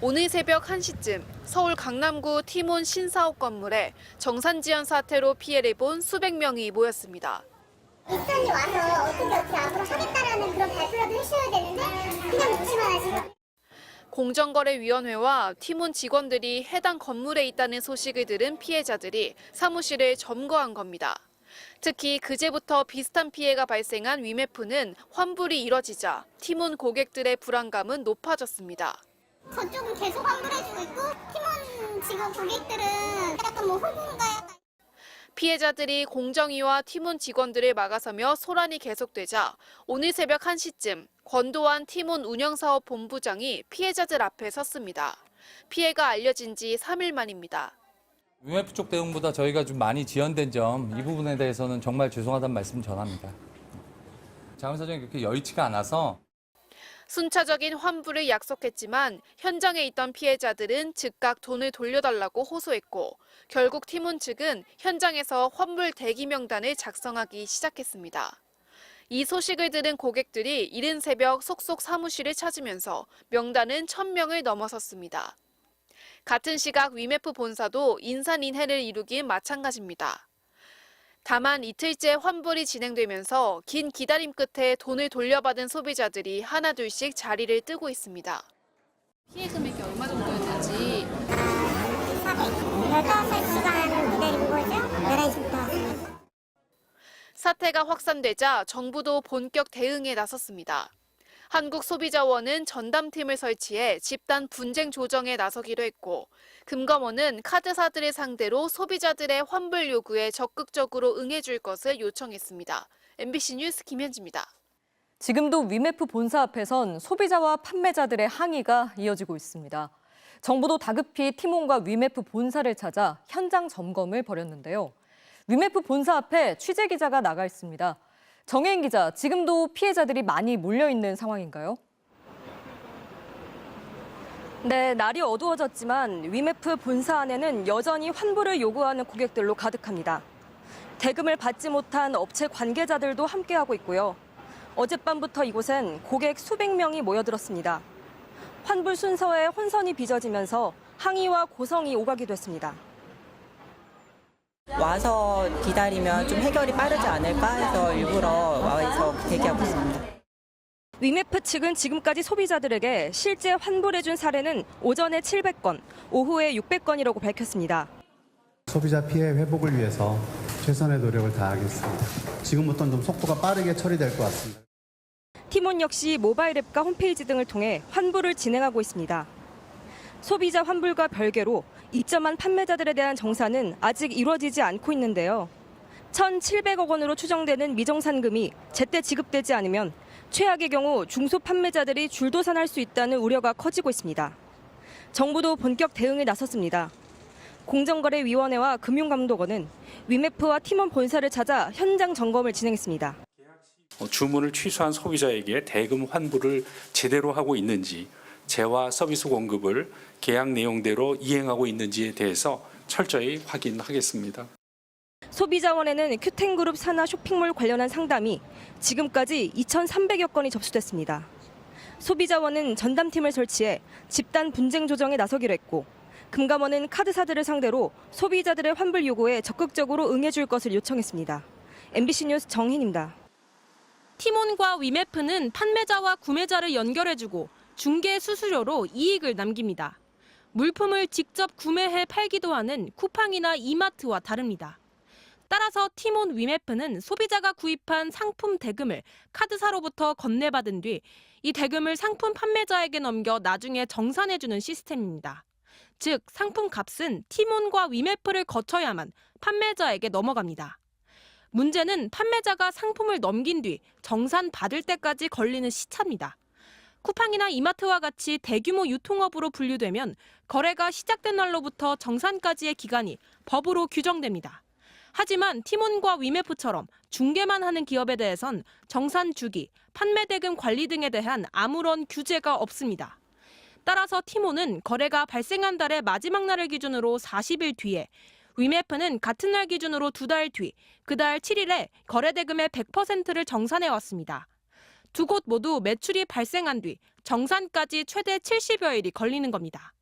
오늘 새벽 1시쯤 서울 강남구 티몬 신사옥 건물에 정산지연 사태로 피해를 본 수백 명이 모였습니다. 입사원이 와서 어떻게 앞으로 하겠다라는 그런 발표라도 해주셔야 되는데 그냥 묻지만 하시고. 공정거래위원회와 티몬 직원들이 해당 건물에 있다는 소식을 들은 피해자들이 사무실을 점거한 겁니다. 특히 그제부터 비슷한 피해가 발생한 위메프는 환불이 이뤄지자 티몬 고객들의 불안감은 높아졌습니다. 저쪽은 계속 환불해주고 있고 팀원 직원 고객들은 약간 호구인가요? 피해자들이 공정위와 티몬 직원들을 막아서며 소란이 계속되자 오늘 새벽 1시쯤 권도환 티몬 운영사업 본부장이 피해자들 앞에 섰습니다. 피해가 알려진 지 3일 만입니다. 위메프 쪽 대응보다 저희가 좀 많이 지연된 점, 이 부분에 대해서는 정말 죄송하다는 말씀 전합니다. 자금 사정이 그렇게 여의치가 않아서 순차적인 환불을 약속했지만 현장에 있던 피해자들은 즉각 돈을 돌려달라고 호소했고 결국 티몬 측은 현장에서 환불 대기 명단을 작성하기 시작했습니다. 이 소식을 들은 고객들이 이른 새벽 속속 사무실을 찾으면서 명단은 1,000명을 넘어섰습니다. 같은 시각 위메프 본사도 인산인해를 이루긴 마찬가지입니다. 다만 이틀째 환불이 진행되면서 긴 기다림 끝에 돈을 돌려받은 소비자들이 하나둘씩 자리를 뜨고 있습니다. 피해 금액이 얼마 정도였는지. 15시간 기다린 거죠? 11시부터 왔습니다. 사태가 확산되자 정부도 본격 대응에 나섰습니다. 한국소비자원은 전담팀을 설치해 집단 분쟁 조정에 나서기로 했고 금감원은 카드사들을 상대로 소비자들의 환불 요구에 적극적으로 응해줄 것을 요청했습니다. MBC 뉴스 김현지입니다. 지금도 위메프 본사 앞에선 소비자와 판매자들의 항의가 이어지고 있습니다. 정부도 다급히 티몬과 위메프 본사를 찾아 현장 점검을 벌였는데요. 위메프 본사 앞에 취재기자가 나가 있습니다. 정혜인 기자, 지금도 피해자들이 많이 몰려있는 상황인가요? 네, 날이 어두워졌지만 위메프 본사 안에는 여전히 환불을 요구하는 고객들로 가득합니다. 대금을 받지 못한 업체 관계자들도 함께하고 있고요. 어젯밤부터 이곳엔 고객 수백 명이 모여들었습니다. 환불 순서에 혼선이 빚어지면서 항의와 고성이 오가기도 했습니다. 와서 기다리면 좀 해결이 빠르지 않을까 해서 일부러 와서 대기하고 있습니다. 위메프 측은 지금까지 소비자들에게 실제 환불해준 사례는 오전에 700건, 오후에 600건이라고 밝혔습니다. 소비자 피해 회복을 위해서 최선의 노력을 다하겠습니다. 지금부터는 좀 속도가 빠르게 처리될 것 같습니다. 티몬 역시 모바일 앱과 홈페이지 등을 통해 환불을 진행하고 있습니다. 소비자 환불과 별개로 입점한 판매자들에 대한 정산은 아직 이루어지지 않고 있는데요. 1,700억 원으로 추정되는 미정산금이 제때 지급되지 않으면 최악의 경우 중소 판매자들이 줄도산할 수 있다는 우려가 커지고 있습니다. 정부도 본격 대응에 나섰습니다. 공정거래위원회와 금융감독원은 위메프와 티몬 본사를 찾아 현장 점검을 진행했습니다. 주문을 취소한 소비자에게 대금 환불을 제대로 하고 있는지, 재화 서비스 공급을 계약 내용대로 이행하고 있는지에 대해서 철저히 확인하겠습니다. 소비자원에는 큐텐그룹 산하 쇼핑몰 관련한 상담이 지금까지 2,300여 건이 접수됐습니다. 소비자원은 전담팀을 설치해 집단 분쟁 조정에 나서기로 했고 금감원은 카드사들을 상대로 소비자들의 환불 요구에 적극적으로 응해줄 것을 요청했습니다. MBC 뉴스 정희입니다. 티몬과 위메프는 판매자와 구매자를 연결해주고 중개 수수료로 이익을 남깁니다. 물품을 직접 구매해 팔기도 하는 쿠팡이나 이마트와 다릅니다. 따라서 티몬 위메프는 소비자가 구입한 상품 대금을 카드사로부터 건네받은 뒤 이 대금을 상품 판매자에게 넘겨 나중에 정산해주는 시스템입니다. 즉, 상품 값은 티몬과 위메프를 거쳐야만 판매자에게 넘어갑니다. 문제는 판매자가 상품을 넘긴 뒤 정산받을 때까지 걸리는 시차입니다. 쿠팡이나 이마트와 같이 대규모 유통업으로 분류되면 거래가 시작된 날로부터 정산까지의 기간이 법으로 규정됩니다. 하지만 티몬과 위메프처럼 중개만 하는 기업에 대해선 정산 주기, 판매 대금 관리 등에 대한 아무런 규제가 없습니다. 따라서 티몬은 거래가 발생한 달의 마지막 날을 기준으로 40일 뒤에, 위메프는 같은 날 기준으로 2달 뒤, 그달 7일에 거래 대금의 100%를 정산해 왔습니다. 두 곳 모두 매출이 발생한 뒤 정산까지 최대 70여일이 걸리는 겁니다.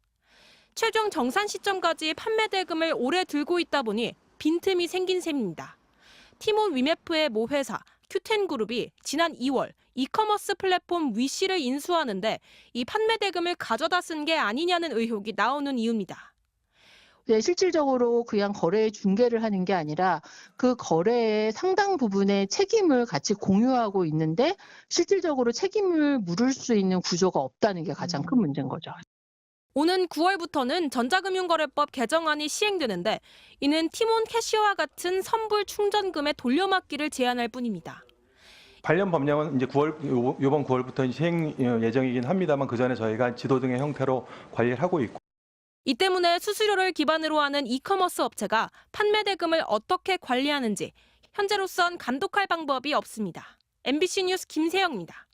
최종 정산 시점까지 판매 대금을 오래 들고 있다 보니 빈틈이 생긴 셈입니다. 티몬 위메프의 모 회사 큐텐그룹이 지난 2월 이커머스 플랫폼 위시를 인수하는데 이 판매 대금을 가져다 쓴 게 아니냐는 의혹이 나오는 이유입니다. 네, 실질적으로 그냥 거래 중개를 하는 게 아니라 그 거래의 상당 부분의 책임을 같이 공유하고 있는데 실질적으로 책임을 물을 수 있는 구조가 없다는 게 가장 큰 문제인 거죠. 오는 9월부터는 전자금융거래법 개정안이 시행되는데 이는 티몬 캐시어와 같은 선불 충전금의 돌려막기를 제한할 뿐입니다. 관련 법령은 이제 이번 9월부터 시행 예정이긴 합니다만 그 전에 저희가 지도 등의 형태로 관리를 하고 있고. 이 때문에 수수료를 기반으로 하는 이커머스 업체가 판매 대금을 어떻게 관리하는지 현재로선 감독할 방법이 없습니다. MBC 뉴스 김세영입니다.